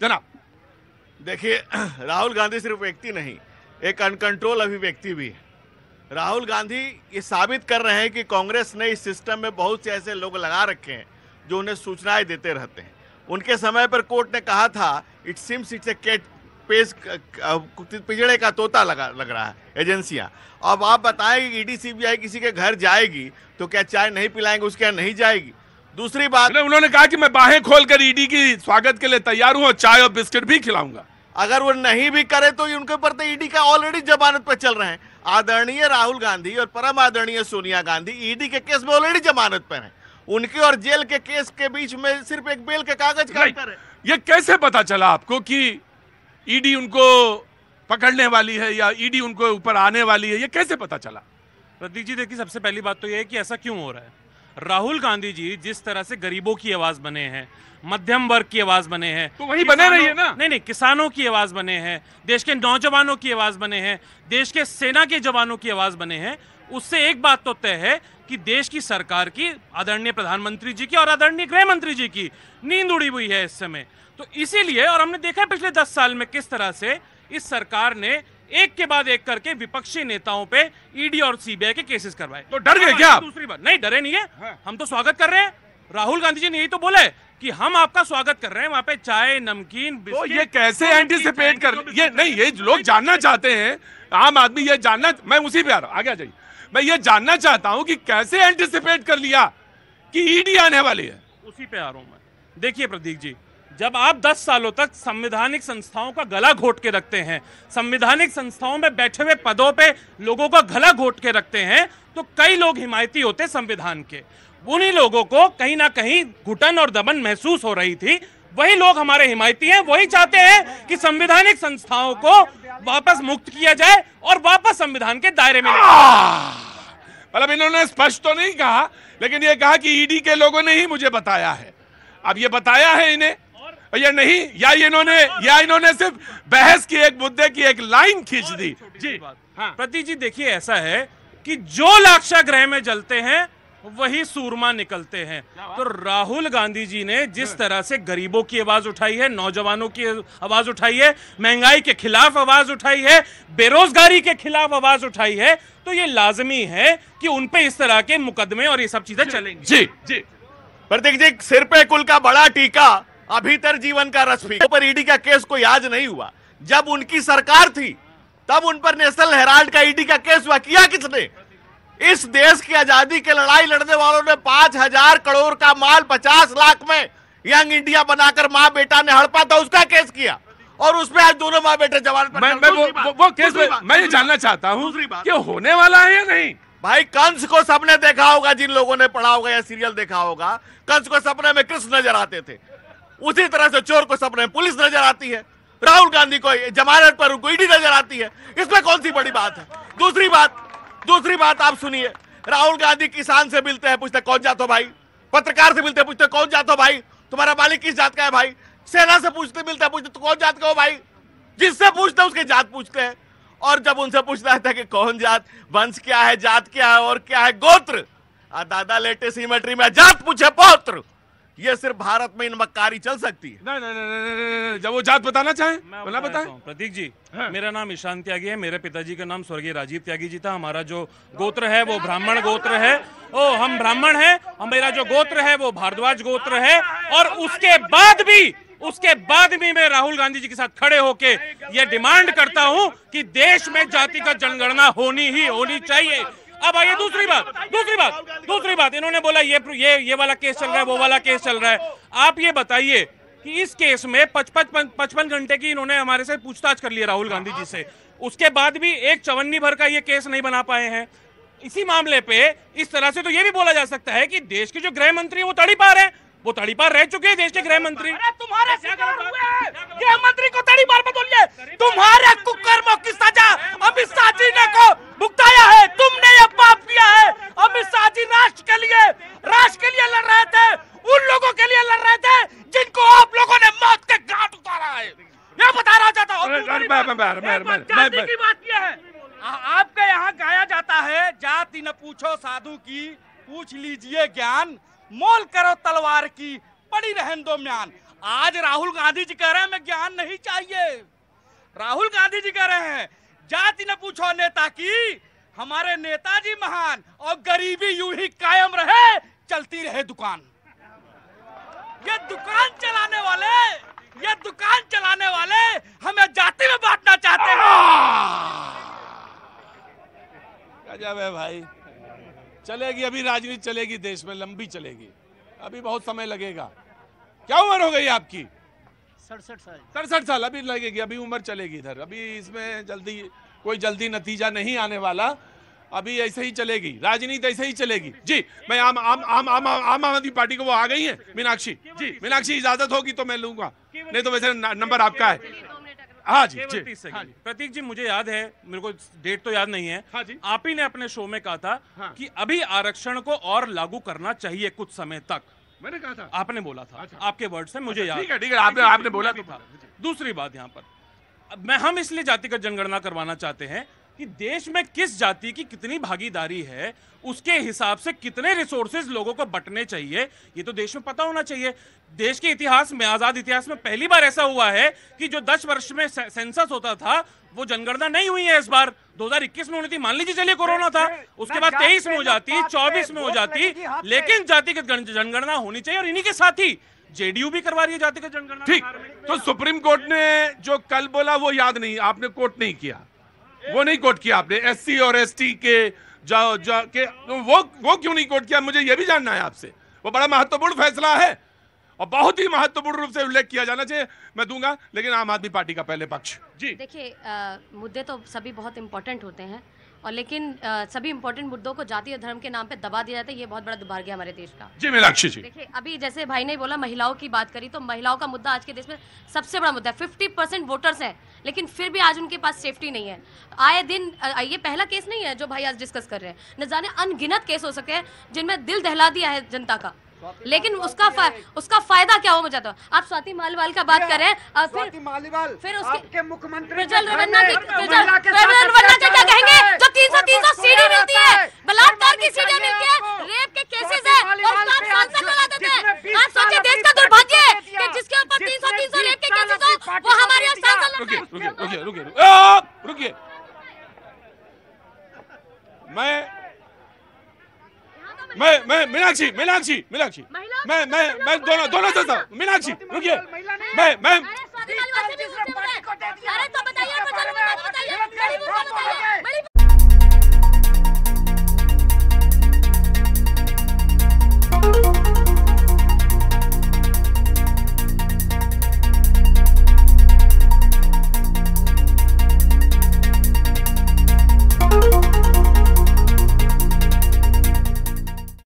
जनाब। देखिए, राहुल गांधी सिर्फ व्यक्ति नहीं, एक अनकंट्रोल अभिव्यक्ति भी है। राहुल गांधी ये साबित कर रहे हैं कि कांग्रेस ने इस सिस्टम में बहुत से ऐसे लोग लगा रखे हैं जो उन्हें सूचनाएं देते रहते हैं। उनके समय पर कोर्ट ने कहा था it seems it's a cat page, पिजड़े का तोता लग रहा है एजेंसियां। अब आप बताएं कि ईडी सीबीआई किसी के घर जाएगी तो क्या चाय नहीं पिलाएंगे, उसके यहाँ नहीं जाएगी। दूसरी बात, उन्होंने कहा कि मैं बाहें खोलकर ईडी की स्वागत के लिए तैयार हूं और चाय और बिस्किट भी खिलाऊंगा। अगर वो नहीं भी करे तो उनके ऊपर तो ईडी का ऑलरेडी जमानत पर चल रहे हैं। आदरणीय राहुल गांधी और परम आदरणीय सोनिया गांधी ईडी के केस में ऑलरेडी जमानत पर हैं। उनके और जेल के केस के बीच में सिर्फ एक बेल के कागज का अंतर है। ये कैसे पता चला आपको कि ईडी उनको पकड़ने वाली है या ईडी उनको ऊपर आने वाली है? ये कैसे पता चला? प्रतीक जी, देखिए, सबसे पहली बात तो ये है कि ऐसा क्यों हो रहा है। राहुल गांधी जी जिस तरह से गरीबों की आवाज बने हैं, मध्यम वर्ग की आवाज बने हैं, तो वही बने रही है ना। नहीं, किसानों की आवाज बने हैं, देश के नौजवानों की आवाज बने हैं, देश के सेना के जवानों की आवाज बने हैं। उससे एक बात तो तय है कि देश की सरकार की, आदरणीय प्रधानमंत्री जी की और आदरणीय गृह मंत्री जी की नींद उड़ी हुई है इस समय। तो इसीलिए, और हमने देखा है पिछले 10 साल में किस तरह से इस सरकार ने एक के बाद एक करके विपक्षी नेताओं पे ईडी और सीबीआई के केसेस करवाए। तो डर गए क्या? दूसरी बात, नहीं डरे नहीं है, हम तो स्वागत कर रहे हैं। राहुल गांधी जी ने यही तो बोला है कि हम आपका स्वागत कर रहे हैं, वहां पे चाय, नमकीन, तो ये कैसे एंटीसिपेट कर, ये नहीं, ये लोग जानना चाहते हैं, आम आदमी ये जानना, मैं उसी पे आ रहा हूं, आगे आ जाइए। मैं ये जानना चाहता हूं कि कैसे एंटीसिपेट कर लिया कि ईडी आने वाली है। उसी पे आ रहा हूं मैं। देखिए प्रतीक जी, जब आप 10 सालों तक संवैधानिक संस्थाओं का गला घोट के रखते हैं, संवैधानिक संस्थाओं में बैठे हुए पदों पे लोगों का गला घोट के रखते हैं, तो कई लोग हिमायती होते संविधान के। उन्हीं लोगों को कहीं ना कहीं घुटन और दमन महसूस हो रही थी। वही लोग हमारे हिमायती हैं, वही चाहते हैं कि संवैधानिक संस्थाओं को वापस मुक्त किया जाए और वापस संविधान के दायरे में। मतलब इन्होंने स्पष्ट तो नहीं कहा, लेकिन ये कहा कि ईडी के लोगों ने ही मुझे बताया है। अब ये बताया है इन्हें या नहीं, या इन्होंने सिर्फ बहस की, एक मुद्दे की एक लाइन खींच दी। जी हाँ प्रतीक जी, देखिए ऐसा है कि जो लाक्षा गृह में जलते हैं वही सूरमा निकलते हैं। तो राहुल गांधी जी ने जिस तरह से गरीबों की आवाज उठाई है, नौजवानों की आवाज उठाई है, महंगाई के खिलाफ आवाज उठाई है, बेरोजगारी के खिलाफ आवाज उठाई है, तो ये लाजमी है कि उन पे इस तरह के मुकदमे और ये सब चीजें चलेंगी। जी जी प्रतीक जी, सिर पे कुल का बड़ा टीका, अभीतर जीवन का रस फीका। पर ईडी का केस कोई आज नहीं हुआ, जब उनकी सरकार थी तब उन पर नेशनल हेराल्ड का ईडी का केस हुआ। किया किसने? इस देश की आजादी की लड़ाई लड़ने वालों ने 5000 करोड़ का माल 50 लाख में यंग इंडिया बनाकर माँ बेटा ने हड़पा था, उसका केस किया और उसमें आज दोनों माँ बेटे जवान पर। वो केस मैं ये जानना चाहता हूँ कि होने वाला है या नहीं। भाई, कंस को सबने देखा होगा, जिन लोगों ने पढ़ा होगा या सीरियल देखा होगा, कंस को सपने में कृष्ण नजर आते थे, उसी तरह से चोर को सपने में पुलिस नजर आती है, राहुल गांधी को जमानत पर उनको ईडी नजर आती है। इसमें कौन सी बड़ी बात है? दूसरी बात आप सुनिए, राहुल गांधी किसान से मिलते हैं, पूछते कौन जात हो भाई, पत्रकार से मिलते पूछते कौन जात हो भाई, तुम्हारा मालिक किस जात का है भाई, सेना से पूछते मिलते पूछते तो कौन जात का हो भाई, जिससे पूछते उसके जात पूछते हैं। और जब उनसे पूछना था कि कौन जात, वंश क्या है, जात क्या है और क्या है गोत्र, दादा लेटे सिमेट्री में जात पूछे पौत्र। ये सिर्फ भारत में इन मक्कारी चल सकती है। नहीं, जब वो जात बताना चाहे बोला बताएं। प्रतीक जी, मेरा नाम ईशान त्यागी है, मेरे पिताजी का नाम स्वर्गीय राजीव त्यागी जी था। हमारा जो गोत्र है वो ब्राह्मण गोत्र है, हम ब्राह्मण हैं। मेरा जो गोत्र है वो भारद्वाज गोत्र है। और उसके बाद भी मैं राहुल गांधी जी के साथ खड़े होके ये डिमांड करता हूं कि देश में जातिगत जनगणना होनी चाहिए। अब आइए दूसरी बात, इन्होंने बोला ये वाला केस चल रहा है, वो वाला केस चल रहा है। आप ये बताइए कि इस केस में 55 घंटे की इन्होंने हमारे से पूछताछ कर ली राहुल गांधी जी से, उसके बाद भी एक चवन्नी भर का ये केस नहीं बना पाए हैं। इसी मामले पे इस तरह से तो ये भी बोला जा सकता है कि देश के जो गृह मंत्री वो तड़ीपार है, वो तड़ीपार रह चुके हैं देश के गृह मंत्री। तुम्हारे गृह मंत्री को तड़ीपार मत बोलिए, तुम्हारे कुकर्मों की सजा अमित शाह जी ने को भुगताया है। तुमने ये पाप किया है। अमित शाह जी राष्ट्र के लिए लड़ रहे थे, उन लोगों के लिए लड़ रहे थे जिनको आप लोगों ने मौत के घाट उतारा है। ये बता रहा चाहता हूँ। जाति की बात किया है, आपके यहाँ गाया जाता है, जाति न पूछो साधु की, पूछ लीजिए ज्ञान, मोल करो तलवार की, पड़ी रहन दो म्यान। आज राहुल गांधी जी कह रहे हैं मैं ज्ञान नहीं चाहिए। राहुल गांधी जी कह रहे हैं जाति न पूछो नेता की, हमारे नेताजी महान और गरीबी यूं ही कायम रहे, चलती रहे दुकान। ये दुकान चलाने वाले हमें जाति में बांटना चाहते हैं। गजब है भाई। चलेगी अभी राजनीति, चलेगी देश में, लंबी चलेगी, अभी बहुत समय लगेगा। क्या उम्र हो गई आपकी? 67 साल। 67 साल अभी लगेगी, अभी उम्र चलेगी इधर, अभी इसमें जल्दी नतीजा नहीं आने वाला, अभी ऐसे ही चलेगी राजनीति, ऐसे ही चलेगी। जी मैं आम आदमी पार्टी को, वो आ गई है मीनाक्षी जी, मीनाक्षी इजाजत होगी तो मैं लूंगा, नहीं तो वैसे नंबर आपका है। हाँ जी, 30 सेकंड। प्रतीक जी मुझे याद है, मेरे को डेट तो याद नहीं है, हाँ जी। आप ही ने अपने शो में कहा था हाँ। कि अभी आरक्षण को और लागू करना चाहिए कुछ समय तक, मैंने कहा था, आपने बोला था। अच्छा। आपके वर्ड से मुझे याद। ठीक है, आपने बोला तो था। दूसरी बात यहाँ पर हम इसलिए जातिगत जनगणना करवाना चाहते हैं कि देश में किस जाति की कितनी भागीदारी है, उसके हिसाब से कितने रिसोर्सेज लोगों को बंटने चाहिए, ये तो देश में पता होना चाहिए। देश के इतिहास में, आजाद इतिहास में पहली बार ऐसा हुआ है कि जो 10 वर्ष में सेंसस होता था वो जनगणना नहीं हुई है। इस बार 2021 में होनी थी, मान लीजिए चलिए कोरोना था, उसके बाद 23 में हो जाती, 24 में हो जाती, लेकिन जातिगत जनगणना होनी चाहिए। और इन्हीं के साथ ही जेडीयू भी करवा रही है जातिगत जनगणना। ठीक, तो सुप्रीम कोर्ट ने जो कल बोला वो याद नहीं, आपने कोर्ट नहीं किया, वो नहीं कोर्ट किया आपने, एससी और एसटी के वो क्यों नहीं कोर्ट किया, मुझे ये भी जानना है आपसे। वो बड़ा महत्वपूर्ण फैसला है और बहुत ही महत्वपूर्ण रूप से उल्लेख किया जाना चाहिए, मैं दूंगा, लेकिन आम आदमी पार्टी का पहले पक्ष। जी देखिए, मुद्दे तो सभी बहुत इंपॉर्टेंट होते हैं, और लेकिन सभी इंपॉर्टेंट मुद्दों को जाति और धर्म के नाम पे दबा दिया जाता है, ये बहुत बड़ा दुर्भाग्य है हमारे देश का। जी मीनाक्षी जी, देखिए अभी जैसे भाई ने बोला महिलाओं की बात करी, तो महिलाओं का मुद्दा आज के देश में सबसे बड़ा मुद्दा है। 50% वोटर्स हैं, लेकिन फिर भी आज उनके पास सेफ्टी नहीं है। आए दिन ये पहला केस नहीं है जो भाई आज डिस्कस कर रहे हैं, न जाने अनगिनत केस हो सके हैं जिनमें दिल दहला दिया है जनता का, लेकिन उसका फायदा क्या हो मुझे तो। आप स्वाति मालीवाल का बात कर रहे हैं, फिर उसके मुख्यमंत्री क्या कहेंगे, जो 300 सीढ़ी मिलती है, बलात्कार की सीढ़ी मिलती है, रेप के केसेस है, और उसका आप सांसद बना देते हैं। आप सोचिए देश का दुर्भाग्य है कि जिसके ऊपर 300 रेप के केसेस हो, वो हमारे यहाँ सांसद लगते हैं। रुकिए, मैं मीनाक्षी मैं दोनों से था। मीनाक्षी रुकिए, मैं